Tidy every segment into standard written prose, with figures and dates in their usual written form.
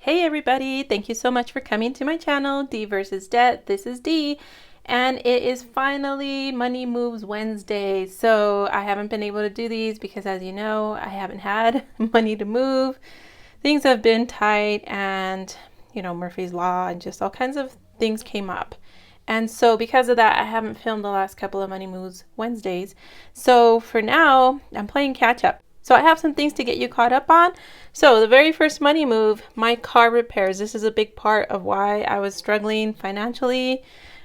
Hey everybody, thank you so much for coming to my channel, D versus Debt. This is D, and it is finally Money Moves Wednesday. So I haven't been able to do these because, as you know, I haven't had money to move. Things have been tight, and Murphy's Law and just all kinds of things came up. And so because of that, I haven't filmed the last couple of Money Moves Wednesdays. So for now, I'm playing catch up. So I have some things to get you caught up on. So the very first money move, my car repairs. This is a big part of why I was struggling financially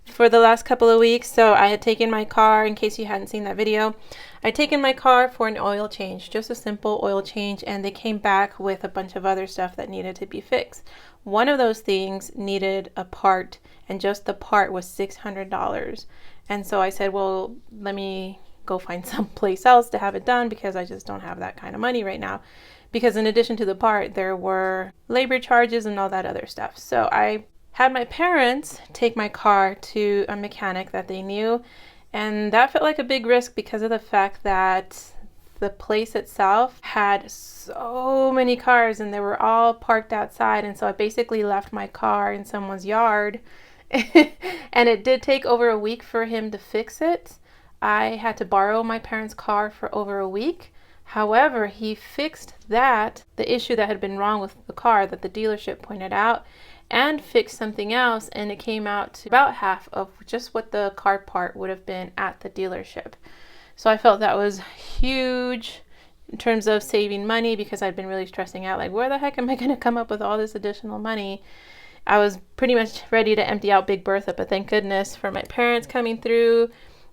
for the last couple of weeks. So I had taken my car, in case you hadn't seen that video, I'd taken my car for an oil change, just a simple oil change, and they came back with a bunch of other stuff that needed to be fixed. One of those things needed a part, and just the part was $600. And so I said, well, let me go find someplace else to have it done because I just don't have that kind of money right now. Because in addition to the part, there were labor charges and all that other stuff. So I had my parents take my car to a mechanic that they knew, and that felt like a big risk because of the fact that the place itself had so many cars and they were all parked outside. And so I basically left my car in someone's yard and it did take over a week for him to fix it. I had to borrow my parents' car for over a week. However, he fixed the issue that had been wrong with the car that the dealership pointed out, and fixed something else, and it came out to about half of just what the car part would have been at the dealership. So I felt that was huge in terms of saving money because I'd been really stressing out, like, where the heck am I going to come up with all this additional money? I was pretty much ready to empty out Big Bertha, but thank goodness for my parents coming through,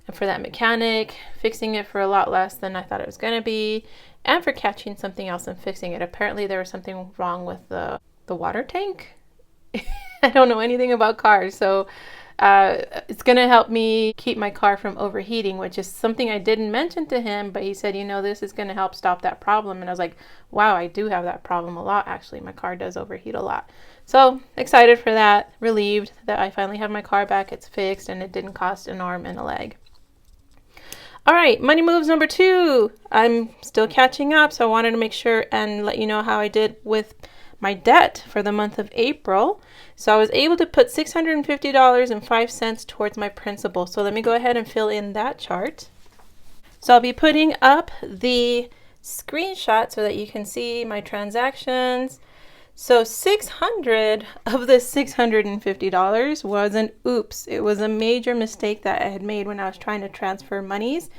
and for that mechanic fixing it for a lot less than I thought it was going to be, and for catching something else and fixing it. Apparently there was something wrong with the water tank. I don't know anything about cars, so it's going to help me keep my car from overheating, which is something I didn't mention to him, but he said, this is going to help stop that problem. And I was like, wow, I do have that problem a lot, actually. My car does overheat a lot. So excited for that, relieved that I finally have my car back, it's fixed, and it didn't cost an arm and a leg. All right, money moves number 2. I'm still catching up, so I wanted to make sure and let you know how I did with my debt for the month of April. So I was able to put $650.05 towards my principal. So let me go ahead and fill in that chart. So I'll be putting up the screenshot so that you can see my transactions. So 600 of the $650 was an oops. It was a major mistake that I had made when I was trying to transfer monies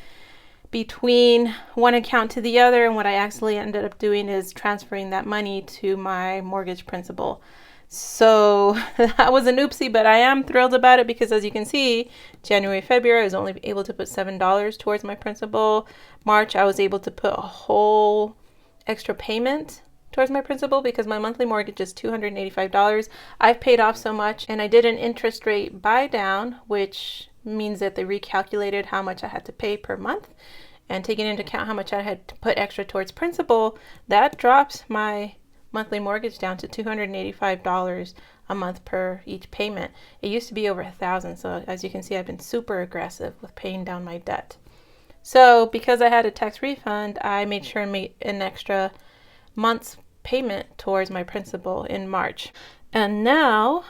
between one account to the other, and what I actually ended up doing is transferring that money to my mortgage principal. So that was an oopsie, but I am thrilled about it because, as you can see, January, February, I was only able to put $7 towards my principal. March, I was able to put a whole extra payment towards my principal because my monthly mortgage is $285. I've paid off so much, and I did an interest rate buy down, which means that they recalculated how much I had to pay per month, and taking into account how much I had to put extra towards principal, that drops my monthly mortgage down to $285 a month per each payment. It used to be over $1,000, so as you can see, I've been super aggressive with paying down my debt. So because I had a tax refund, I made sure I made an extra month's payment towards my principal in March. And now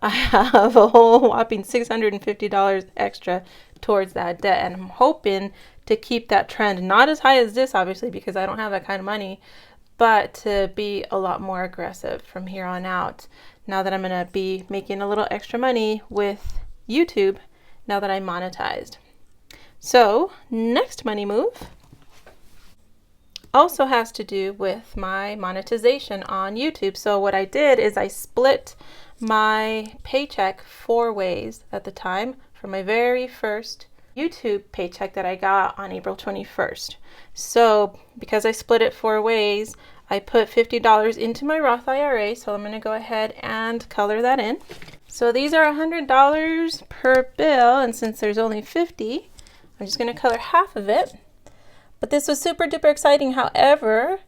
I have a whole whopping $650 extra towards that debt, and I'm hoping to keep that trend, not as high as this, obviously, because I don't have that kind of money, but to be a lot more aggressive from here on out, now that I'm going to be making a little extra money with YouTube now that I monetized. So next money move also has to do with my monetization on YouTube. So what I did is I split my paycheck 4 ways at the time for my very first YouTube paycheck that I got on April 21st. So because I split it 4 ways, I put $50 into my Roth IRA. So I'm going to go ahead and color that in. So these are $100 per bill, and since there's only 50, I'm just going to color half of it. But this was super duper exciting. However,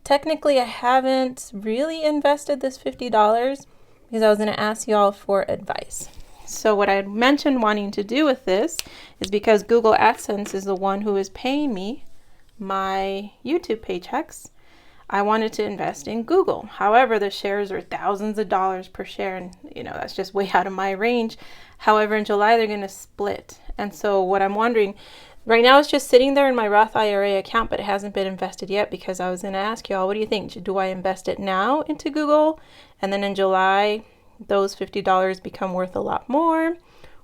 technically I haven't really invested this $50 because I was going to ask y'all for advice. So what I had mentioned wanting to do with this is because Google AdSense is the one who is paying me my YouTube paychecks. I wanted to invest in Google. However, the shares are thousands of dollars per share, and that's just way out of my range. However, in July they're going to split. And so what I'm wondering right now, it's just sitting there in my Roth IRA account, but it hasn't been invested yet, because I was going to ask y'all, what do you think? Do I invest it now into Google, and then in July those $50 become worth a lot more?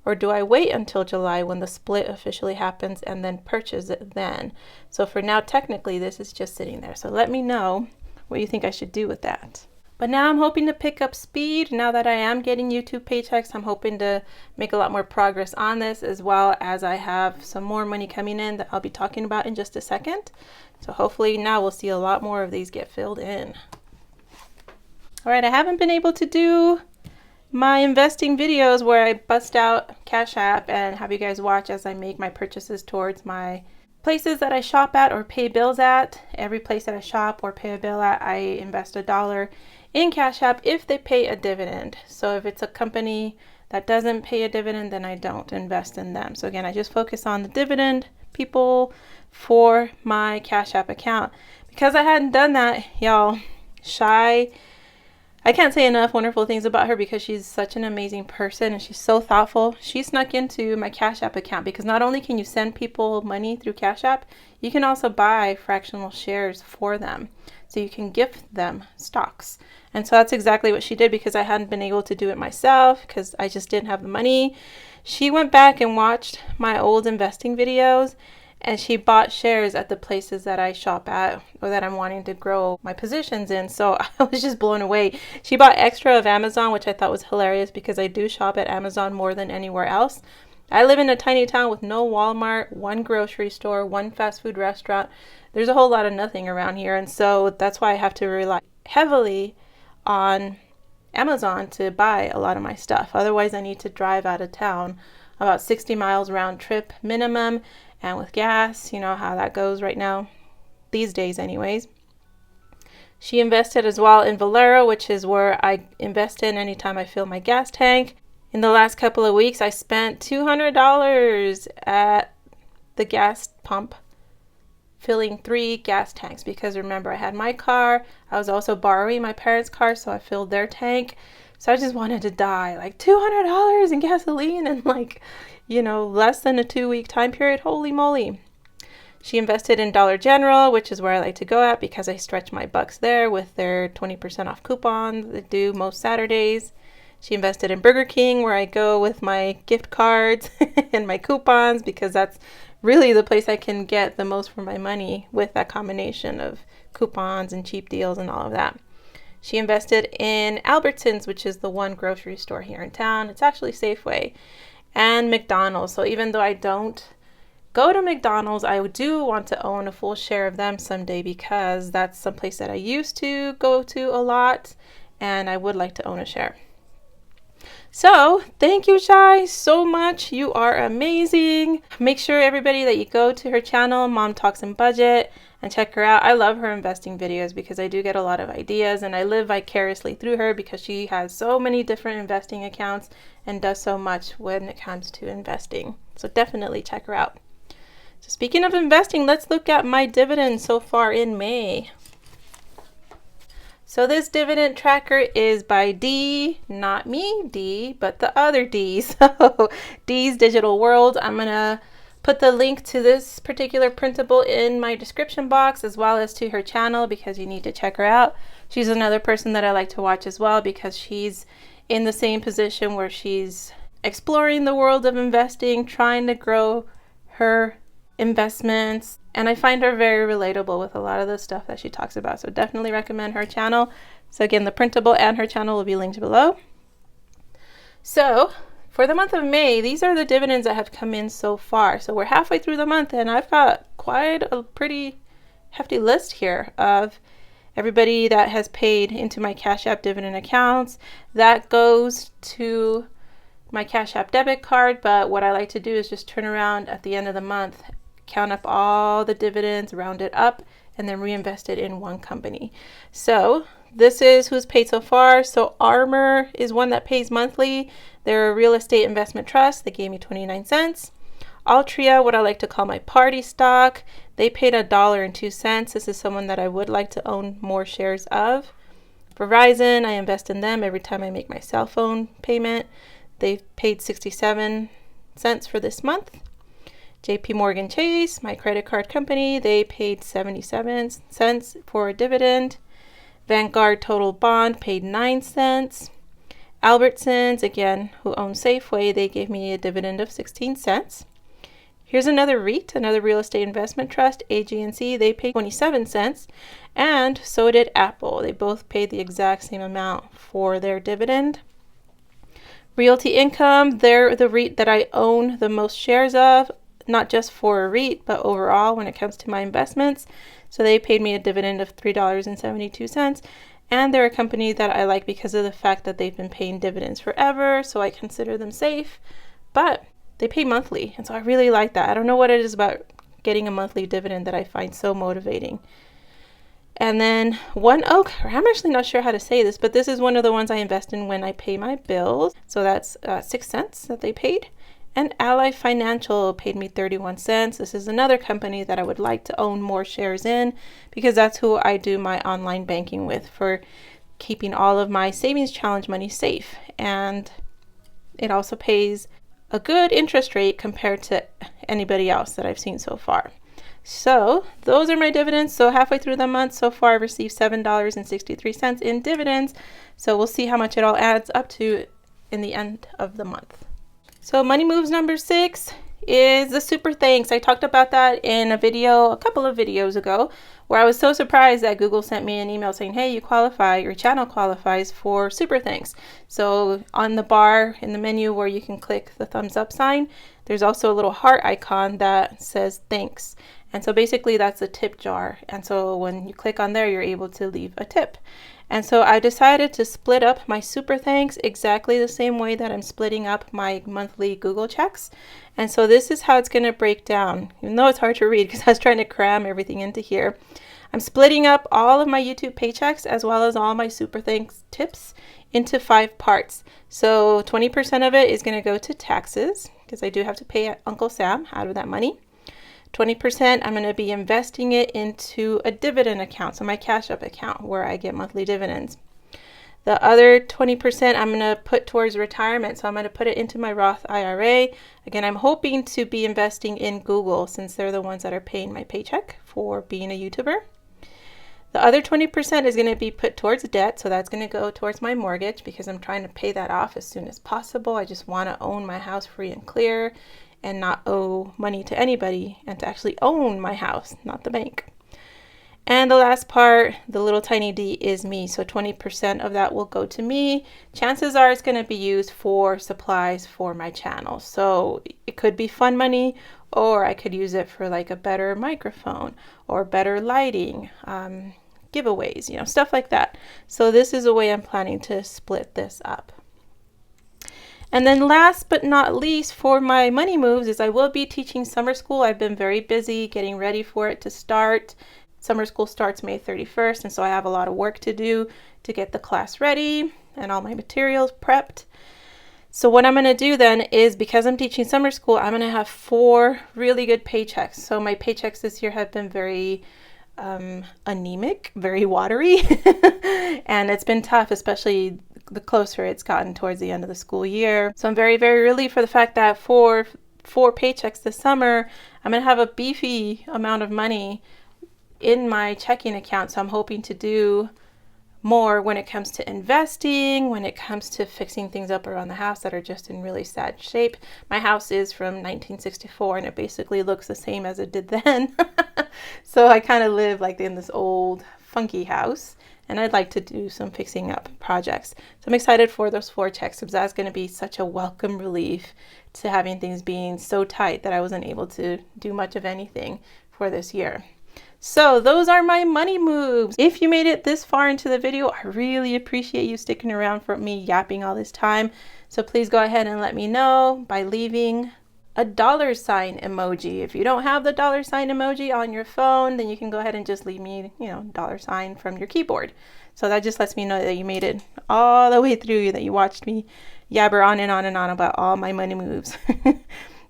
Or do I wait until July when the split officially happens and then purchase it then? So for now, technically, this is just sitting there. So let me know what you think I should do with that. But now I'm hoping to pick up speed. Now that I am getting YouTube paychecks, I'm hoping to make a lot more progress on this, as well as I have some more money coming in that I'll be talking about in just a second. So hopefully now we'll see a lot more of these get filled in. All right, I haven't been able to do my investing videos where I bust out CashApp and have you guys watch as I make my purchases towards my places that I shop at or pay bills at. Every place that I shop or pay a bill at, I invest $1 in CashApp if they pay a dividend. So if it's a company that doesn't pay a dividend, then I don't invest in them. So again, I just focus on the dividend people for my CashApp account. Because I hadn't done that, y'all, I can't say enough wonderful things about her, because she's such an amazing person and she's so thoughtful. She snuck into my CashApp account, because not only can you send people money through CashApp, you can also buy fractional shares for them. So you can gift them stocks. And so that's exactly what she did, because I hadn't been able to do it myself because I just didn't have the money. She went back and watched my old investing videos, and she bought shares at the places that I shop at or that I'm wanting to grow my positions in. So I was just blown away. She bought extra of Amazon, which I thought was hilarious, because I do shop at Amazon more than anywhere else. I live in a tiny town with no Walmart, one grocery store, one fast food restaurant. There's a whole lot of nothing around here. And so that's why I have to rely heavily on Amazon to buy a lot of my stuff. Otherwise, I need to drive out of town about 60 miles round trip minimum. And with gas, you know how that goes right now, these days anyways. She invested as well in Verizon, which is where I invest in anytime I fill my gas tank. In the last couple of weeks, I spent $200 at the gas pump filling 3 gas tanks, because remember, I had my car. I was also borrowing my parents' car, so I filled their tank. So I just wanted to die, like $200 in gasoline and less than a 2-week time period. Holy moly. She invested in Dollar General, which is where I like to go at, because I stretch my bucks there with their 20% off coupons they do most Saturdays. She invested in Burger King, where I go with my gift cards and my coupons, because that's really the place I can get the most for my money with that combination of coupons and cheap deals and all of that. She invested in Albertsons, which is the one grocery store here in town. It's actually Safeway, and McDonald's. So even though I don't go to McDonald's, I do want to own a full share of them someday, because that's some place that I used to go to a lot, and I would like to own a share. So thank you, Shai, so much. You are amazing. Make sure, everybody, that you go to her channel, Mom Talks and Budget, and check her out. I love her investing videos, because I do get a lot of ideas, and I live vicariously through her, because she has so many different investing accounts and does so much when it comes to investing. So definitely check her out. So speaking of investing, let's look at my dividends so far in May. So this dividend tracker is by D, not me, D, but the other D. So D's Digital World. I'm going to put the link to this particular printable in my description box, as well as to her channel, because you need to check her out. She's another person that I like to watch as well, because she's in the same position where she's exploring the world of investing, trying to grow her investments, and I find her very relatable with a lot of the stuff that she talks about. So definitely recommend her channel. So again, the printable and her channel will be linked below. So for the month of May, these are the dividends that have come in so far. So we're halfway through the month, and I've got quite a pretty hefty list here of everybody that has paid into my Cash App dividend accounts. That goes to my Cash App debit card, but what I like to do is just turn around at the end of the month, count up all the dividends, round it up, and then reinvest it in one company. So this is who's paid so far. So Armor is one that pays monthly. They're a real estate investment trust. They gave me 29 cents. Altria, what I like to call my party stock, they paid $1.02. This is someone that I would like to own more shares of. Verizon, I invest in them every time I make my cell phone payment. They've paid 67 cents for this month. JP Morgan Chase, my credit card company, they paid 77 cents for a dividend. Vanguard Total Bond paid 9 cents. Albertsons, again, who owns Safeway, they gave me a dividend of 16 cents. Here's another REIT, another real estate investment trust, AG&C, they paid 27 cents. And so did Apple. They both paid the exact same amount for their dividend. Realty Income, they're the REIT that I own the most shares of, not just for a REIT, but overall when it comes to my investments. So they paid me a dividend of $3.72. And they're a company that I like because of the fact that they've been paying dividends forever, so I consider them safe. But they pay monthly, and so I really like that. I don't know what it is about getting a monthly dividend that I find so motivating. And then One Oak, I'm actually not sure how to say this, but this is one of the ones I invest in when I pay my bills. So that's 6 cents that they paid. And Ally Financial paid me 31 cents. This is another company that I would like to own more shares in because that's who I do my online banking with for keeping all of my savings challenge money safe. And it also pays a good interest rate compared to anybody else that I've seen so far. So those are my dividends. So halfway through the month so far, I've received $7.63 in dividends. So we'll see how much it all adds up to in the end of the month. So money moves number 6 is the super thanks. I talked about that in a video a couple of videos ago where I was so surprised that Google sent me an email saying, hey, you qualify, your channel qualifies for super thanks. So on the bar in the menu where you can click the thumbs up sign, there's also a little heart icon that says thanks. And so basically that's a tip jar. And so when you click on there, you're able to leave a tip. And so I decided to split up my super thanks exactly the same way that I'm splitting up my monthly Google checks. And so this is how it's going to break down, even though it's hard to read because I was trying to cram everything into here. I'm splitting up all of my YouTube paychecks as well as all my super thanks tips into 5 parts. So 20% of it is going to go to taxes because I do have to pay Uncle Sam out of that money. 20% I'm going to be investing it into a dividend account, so my CashApp account where I get monthly dividends. The other 20% I'm going to put towards retirement, so I'm going to put it into my Roth IRA. Again, I'm hoping to be investing in Google since they're the ones that are paying my paycheck for being a YouTuber. The other 20% is going to be put towards debt, so that's going to go towards my mortgage because I'm trying to pay that off as soon as possible. I just want to own my house free and clear and not owe money to anybody and to actually own my house, not the bank. And the last part, the little tiny d, is me. So 20% of that will go to me. Chances are it's going to be used for supplies for my channel. So it could be fun money, or I could use it for like a better microphone or better lighting, giveaways, stuff like that. So this is a way I'm planning to split this up. And then last but not least for my money moves is I will be teaching summer school. I've been very busy getting ready for it to start. Summer school starts May 31st, and so I have a lot of work to do to get the class ready and all my materials prepped. So what I'm going to do then is, because I'm teaching summer school, I'm going to have 4 really good paychecks. So my paychecks this year have been very anemic, very watery, and it's been tough, especially the closer it's gotten towards the end of the school year. So I'm very, very relieved for the fact that for 4 paychecks this summer, I'm going to have a beefy amount of money in my checking account. So I'm hoping to do more when it comes to investing, when it comes to fixing things up around the house that are just in really sad shape. My house is from 1964 and it basically looks the same as it did then. So I kind of live like in this old funky house, and I'd like to do some fixing up projects. So I'm excited for those 4 checks because that's going to be such a welcome relief to having things being so tight that I wasn't able to do much of anything for this year. So those are my money moves. If you made it this far into the video, I really appreciate you sticking around for me yapping all this time. So please go ahead and let me know by leaving a $sign emoji. If you don't have the $sign emoji on your phone, then you can go ahead and just leave me, $sign from your keyboard. So that just lets me know that you made it all the way through, that you watched me yabber on and on and on about all my money moves.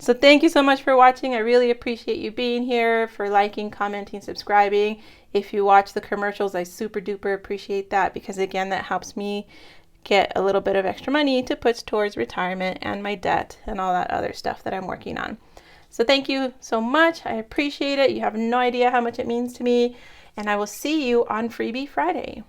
So thank you so much for watching. I really appreciate you being here, for liking, commenting, subscribing. If you watch the commercials, I super duper appreciate that, because again, that helps me get a little bit of extra money to put towards retirement and my debt and all that other stuff that I'm working on. So thank you so much. I appreciate it. You have no idea how much it means to me. And I will see you on Freebie Friday.